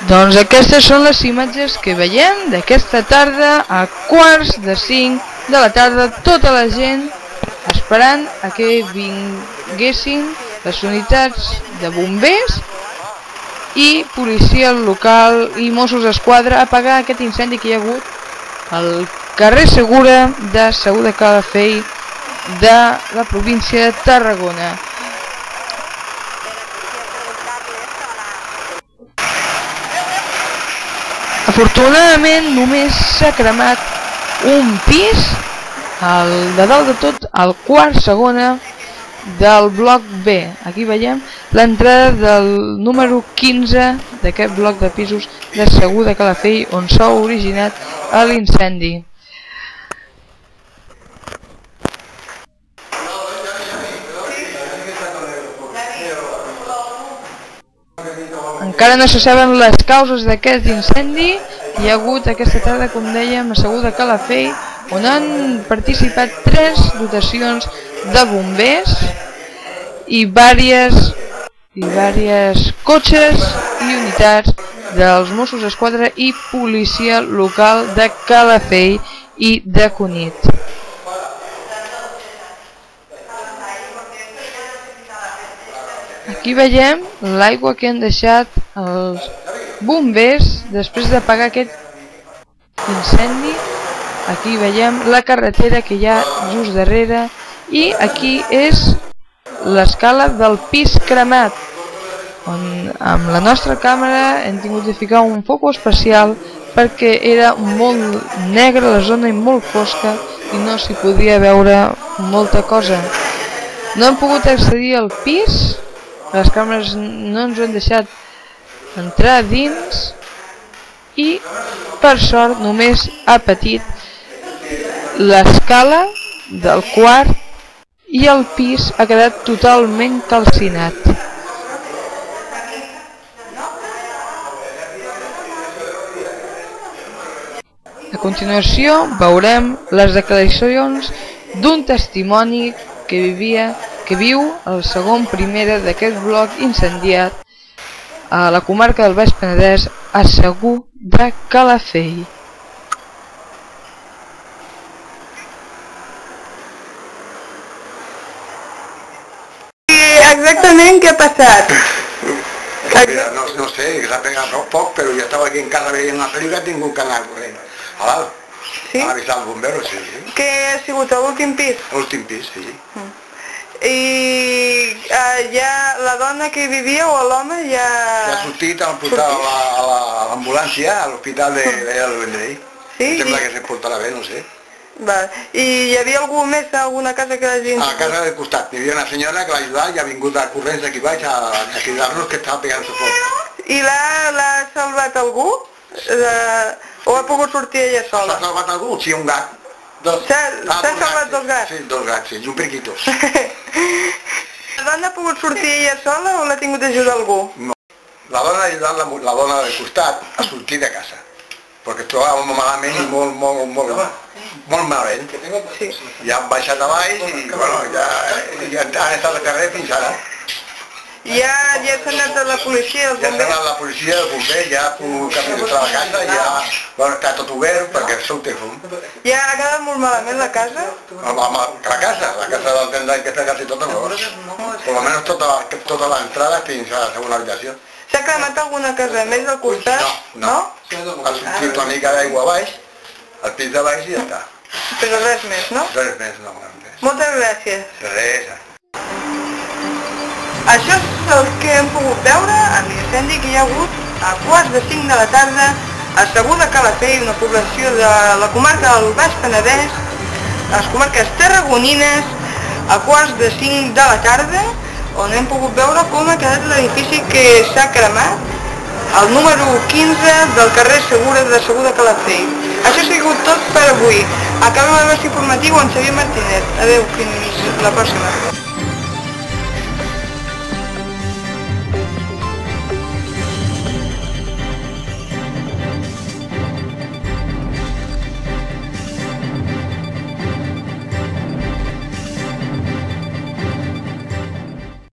Doncs aquestes són les imatges que veiem d'aquesta tarda a 4:45 de la tarda, tota la gent esperant a que vinguessin les unitats de bombers i policia local i Mossos d'Esquadra a apagar aquest incendi que hi ha hagut al carrer Segura de Segur de Calafell de la província de Tarragona. Afortunadament només s'ha cremat un pis, el de dalt de tot, el quart segona del bloc B. Aquí veiem l'entrada del número 15 d'aquest bloc de pisos de Segur de Calafell on s'ha originat l'incendi. Encara no se saben les causes d'aquest incendi. Hi ha hagut aquesta tarda, com dèiem, a Segur de Calafell, on han participat 3 dotacions de bombers i diversos cotxes i unitats dels Mossos d'Esquadra i policia local de Calafell i de Cunit. Aquí veiem l'aigua que han deixat els bombers després d'apagar aquest incendi. Aquí veiem la carretera que hi ha just darrere i aquí és l'escala del pis cremat, on amb la nostra càmera hem tingut de ficar un foco especial perquè era molt negra la zona i molt fosca i no s'hi podia veure molta cosa. No hem pogut accedir al pis, les càmeres no ens ho han deixat entrar dins i per sort només ha patit l'escala del quart i el pis ha quedat totalment calcinat. A continuació veurem les declaracions d'un testimoni que viu al segon primera d'aquest bloc incendiat a la comarca del Baix Penedès, a Segur de Calafell. Exactament què ha passat? No sé, s'ha pegat poc, però jo estava aquí en casa veient una pel·lícula i tinc un canal corrent. Sí? A avisar els bomberos, sí. Què ha sigut, a l'últim pis? L'últim pis, sí. I ja la dona que hi vivia o l'home ja... Ja ha sortit, han portat a l'ambulància a l'hospital de Vendrell. Sí? Em sembla que se portarà bé, no sé. I hi havia algú més a alguna casa que la gent... A la casa del costat, hi havia una senyora que l'ha ajudat i ha vingut a corrents d'aquí baix a cridar-nos que estava pegant-se foc. I l'ha salvat algú? O ha pogut sortir ella sola? S'ha salvat algú? Sí, un gat. S'ha salvat dos gats? Sí, dos gats, sí, i un periquitos. La dona ha pogut sortir ella sola o l'ha tingut d'ajudar algú? No. La dona ha ajudat la dona del costat a sortir de casa, perquè es trobava molt malament i molt malament. Ja han baixat a baix i bueno, ja han estat al carrer fins ara. Ja s'ha anat a la policia, els bombers? Ja s'ha anat a la policia, el bomber, ja ha pogut entrar a la casa, ja està tot obert perquè sou té fum. Ja ha quedat molt malament la casa? La casa del tendall que està quasi tota nova. Per almenys tota l'entrada fins a la segona habitació. S'ha cremat alguna casa més al costat? No. Ha sortit una mica d'aigua a baix, al pis de baix i ja està. Però res més, no? Res més, no. Moltes gràcies. Res. Això és el que hem pogut veure amb l'incendi que hi ha hagut a 4:45 de la tarda a Segur de Calafell, una població de la comarca del Baix Penedès, a les comarques tarragonines, a 4:45 de la tarda, on hem pogut veure com ha quedat l'edifici que s'ha cremat, el número 15 del carrer Segura de Segur de Calafell. Això ha sigut tot per avui. Acabem el nostre informatiu amb Xavier Martínez. Adéu, fins la pròxima.